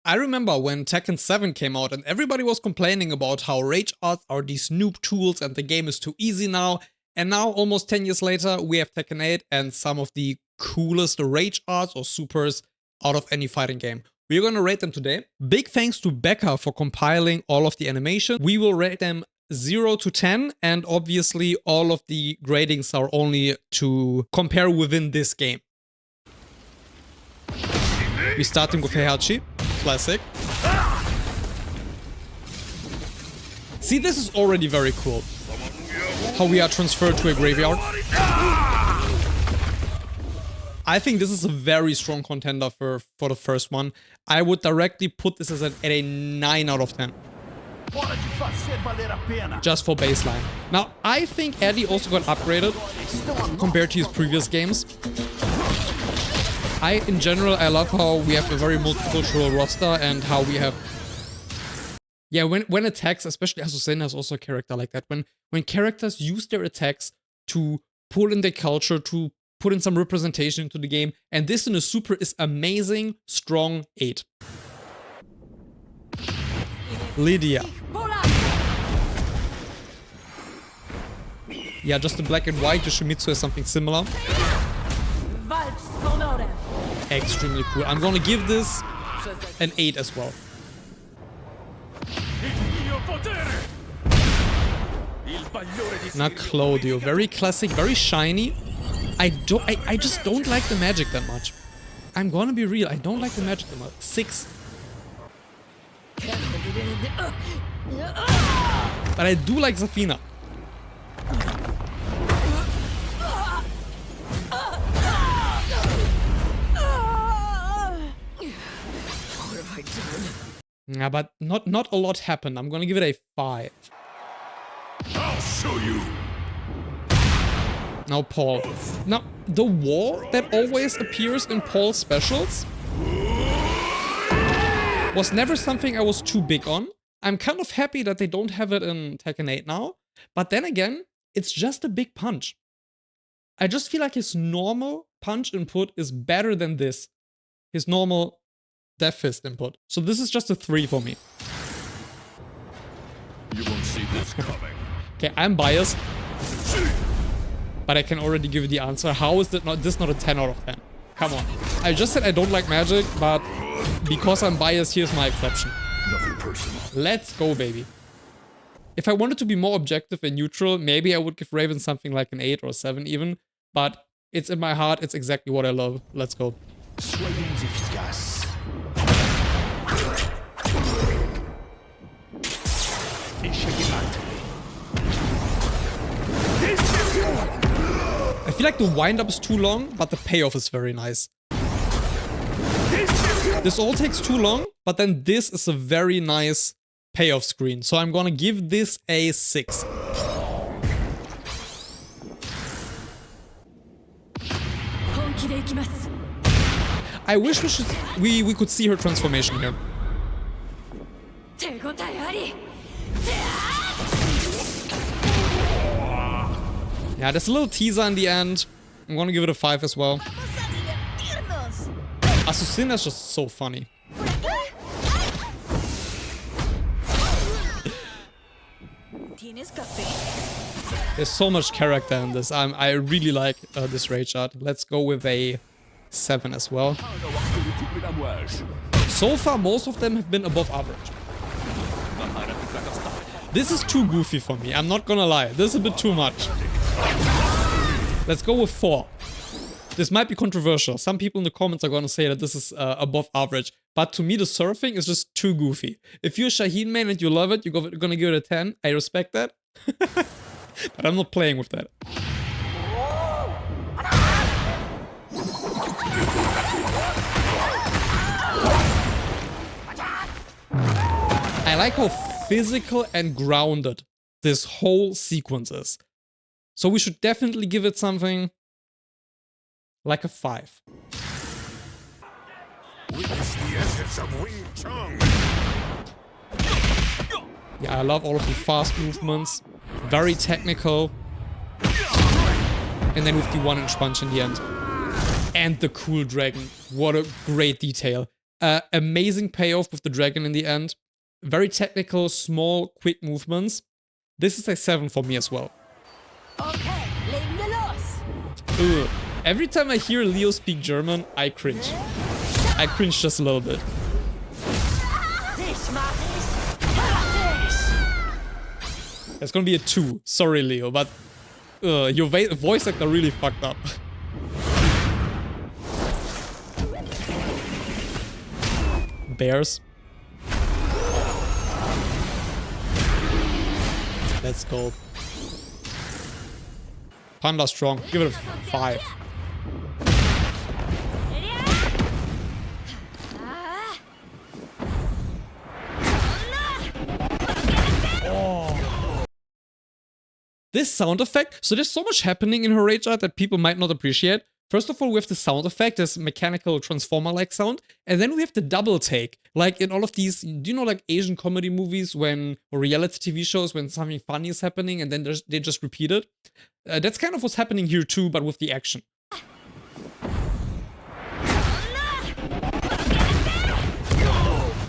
I remember when Tekken 7 came out and everybody was complaining about how rage arts are these noob tools and the game is too easy now. And now, almost 10 years later, we have Tekken 8 and some of the coolest rage arts or supers out of any fighting game. We're gonna rate them today. Big thanks to Becca for compiling all of the animation. We will rate them 0 to 10, and obviously all of the gradings are only to compare within this game. We're starting with Heihachi, classic. See, this is already very cool. How we are transferred to a graveyard. I think this is a very strong contender for the first one. I would directly put this as at a 9 out of 10. Just for baseline. Now, I think Eddie also got upgraded compared to his previous games. In general, I love how we have a very multicultural roster and how we have... Yeah, when attacks, especially Azucena has also a character like that. When characters use their attacks to pull in their culture, to put in some representation into the game, and this in a super is amazing, strong 8. Lydia. Yeah, just in black and white, Yoshimitsu has something similar. Extremely cool. I'm gonna give this an 8 as well. Now Claudio, very classic, very shiny. I just don't like the magic that much. I'm gonna be real, I don't like the magic that much. 6. But I do like Zafina. Yeah, but not a lot happened. I'm gonna give it a 5. I'll show you. Now Paul. Now, the wall that always appears in Paul's specials was never something I was too big on. I'm kind of happy that they don't have it in Tekken 8 now. But then again, it's just a big punch. I just feel like his normal punch input is better than this. His normal Death Fist input. So this is just a 3 for me. You won't see this coming. Okay, I'm biased. But I can already give you the answer. How is this not a 10 out of 10? Come on. I just said I don't like magic, but because I'm biased, here's my exception. Nothing personal. Let's go, baby. If I wanted to be more objective and neutral, maybe I would give Raven something like an 8 or 7 even. But it's in my heart, it's exactly what I love. Let's go. I feel like the wind-up is too long, but the payoff is very nice. This all takes too long, but then this is a very nice payoff screen. So I'm gonna give this a 6. I wish we could see her transformation here. Yeah, there's a little teaser in the end. I'm gonna give it a 5 as well. Azucena is just so funny. There's so much character in this. I really like this rage art. Let's go with a 7 as well. So far, most of them have been above average. This is too goofy for me. I'm not gonna lie. This is a bit too much. Let's go with 4. This might be controversial. Some people in the comments are gonna say that this is above average. But to me, the surfing is just too goofy. If you're a Shaheen main and you love it, you're gonna give it a 10. I respect that. But I'm not playing with that. I like how physical and grounded this whole sequence is. So we should definitely give it something like a 5. Witness the essence of Wing Chun. Yeah, I love all of the fast movements. Very technical. And then with the 1-inch punch in the end. And the cool dragon. What a great detail. Amazing payoff with the dragon in the end. Very technical, small, quick movements. This is a 7 for me as well. Okay, legen wir los. Ugh. Every time I hear Leo speak German, I cringe. I cringe just a little bit. Dich mach ich fertig. It's gonna be a 2. Sorry, Leo, but your voice actor really fucked up. Bears. Let's go. Panda strong. Give it a 5. This sound effect, so there's so much happening in her rage art that people might not appreciate. First of all, we have the sound effect, this mechanical transformer-like sound, and then we have the double take. Like in all of these, do you know like Asian comedy movies when, or reality TV shows when something funny is happening and then they just repeat it? That's kind of what's happening here too, but with the action.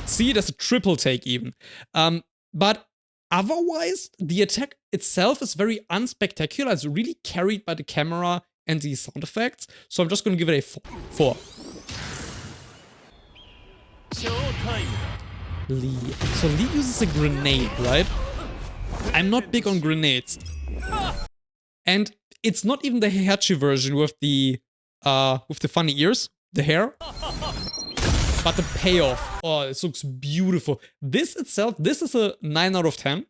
See, there's a triple take even. But otherwise, the attack itself is very unspectacular. It's really carried by the camera and the sound effects. So I'm just going to give it a 4. Lee. So Lee uses a grenade, right? I'm not big on grenades. And it's not even the Heihachi version with the funny ears, the hair. But the payoff, oh, this looks beautiful. This itself, this is a 9 out of 10.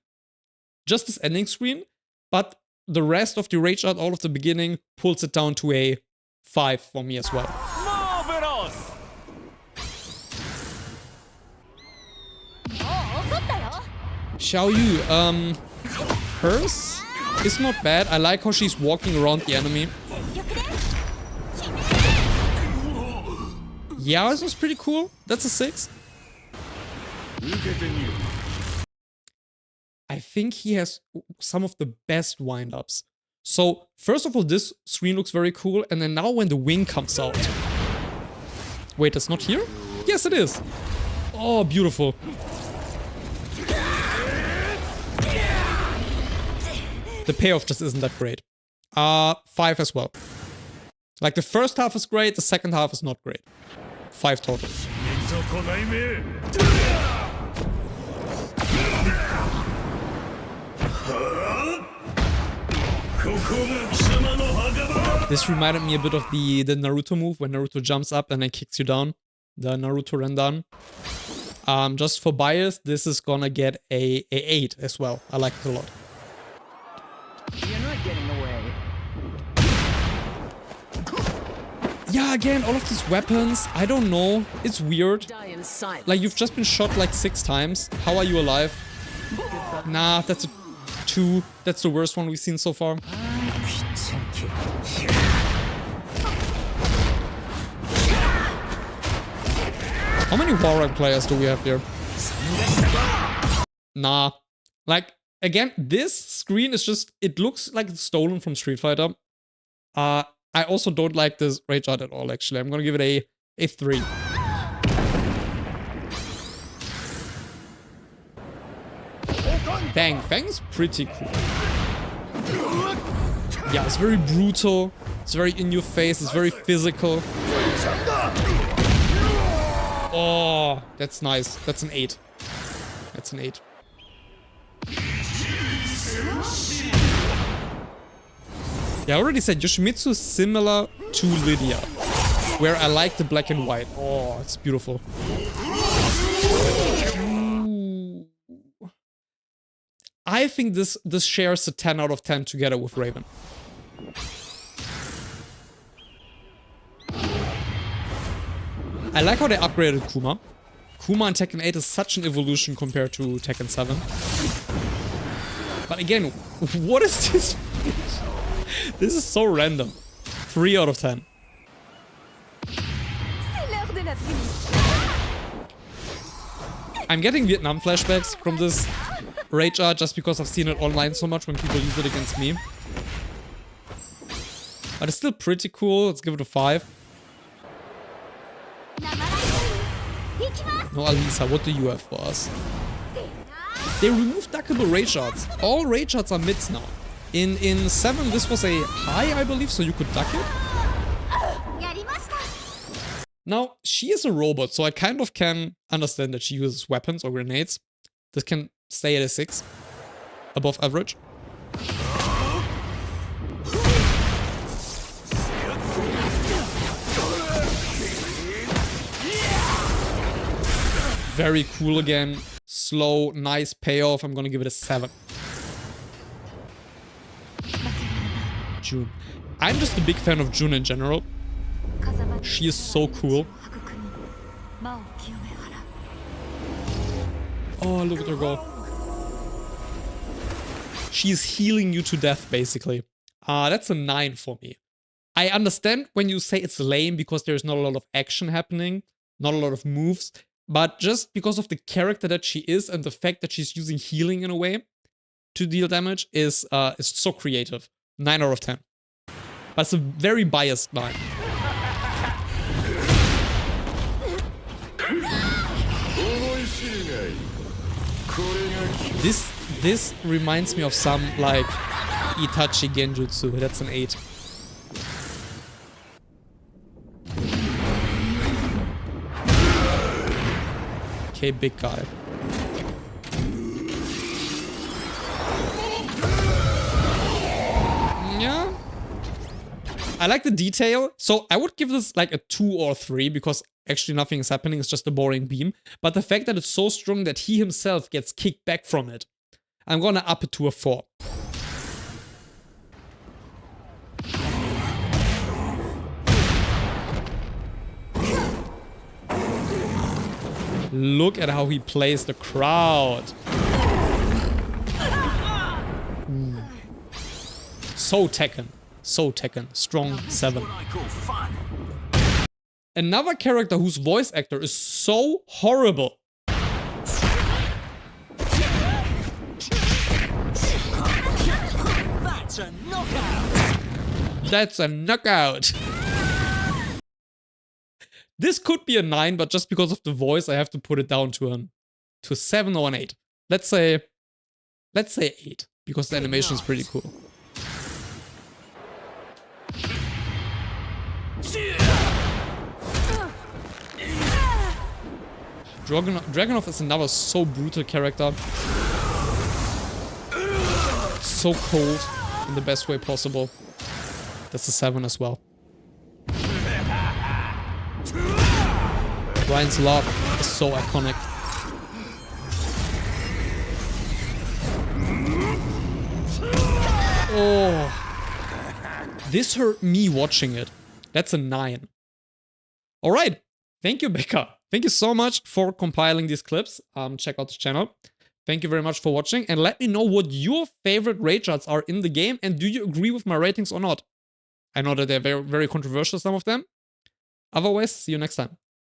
Just this ending screen, but the rest of the rage art, all of the beginning, pulls it down to a 5 for me as well. Marvelous! Xiao Yu, hers is not bad. I like how she's walking around the enemy. Yeah, this was pretty cool. That's a 6. I think he has some of the best wind-ups. So, first of all, this screen looks very cool, and then now when the wing comes out... Wait, it's not here? Yes, it is! Oh, beautiful. The payoff just isn't that great. 5 as well. Like, the first half is great, the second half is not great. 5 total. This reminded me a bit of the Naruto move when Naruto jumps up and then kicks you down. The Naruto Rendan. Just for bias, this is gonna get a 8 as well. I like it a lot. You're not getting away. Yeah, again, all of these weapons, I don't know. It's weird. Die in silence. Like, you've just been shot like 6 times. How are you alive? Nah, that's a 2. That's the worst one we've seen so far. How many Warrank players do we have here? Nah. Like, again, this screen is just... It looks like it's stolen from Street Fighter. I also don't like this rage art at all, actually. I'm gonna give it a 3. Fang. Fang's pretty cool. Yeah, it's very brutal. It's very in your face. It's very physical. Oh, that's nice. That's an 8. That's an 8. Yeah, I already said Yoshimitsu is similar to Lydia, where I like the black and white. Oh, it's beautiful. Ooh. I think this shares a 10 out of 10 together with Raven. I like how they upgraded Kuma. Kuma in Tekken 8 is such an evolution compared to Tekken 7. But again, what is this? This is so random. 3 out of 10. I'm getting Vietnam flashbacks from this rage art just because I've seen it online so much when people use it against me. But it's still pretty cool. Let's give it a 5. No, Alisa, what do you have for us? They removed duckable rage arts. All rage arts are mids now. In 7, this was a high, I believe, so you could duck it. Now, she is a robot, so I kind of can understand that she uses weapons or grenades. This can stay at a 6. Above average. Very cool again. Slow, nice payoff. I'm gonna give it a 7. June. I'm just a big fan of June in general. She is so cool. Oh, look at her go. She's healing you to death, basically. That's a 9 for me. I understand when you say it's lame because there's not a lot of action happening, not a lot of moves, but just because of the character that she is and the fact that she's using healing in a way to deal damage is so creative. 9 out of 10. But it's a very biased 9. This reminds me of some like Itachi Genjutsu. That's an 8. Okay, big guy. Yeah. I like the detail. So I would give this like a 2 or 3 because actually nothing is happening. It's just a boring beam. But the fact that it's so strong that he himself gets kicked back from it, I'm gonna up it to a 4. Look at how he plays the crowd. So Tekken. So Tekken. Strong 7. Another character whose voice actor is so horrible. That's a knockout. That's a knockout. This could be a 9, but just because of the voice, I have to put it down to a 7 or an 8. Let's say 8 because the animation is pretty cool. Dragunov is another so brutal character. So cold in the best way possible. That's a 7 as well. Ryan's lock is so iconic. Oh. This hurt me watching it. That's a 9. Alright. Thank you, Becca. Thank you so much for compiling these clips. Check out the channel. Thank you very much for watching. And let me know what your favorite rage arts are in the game. And do you agree with my ratings or not? I know that they're very, very controversial, some of them. Otherwise, see you next time.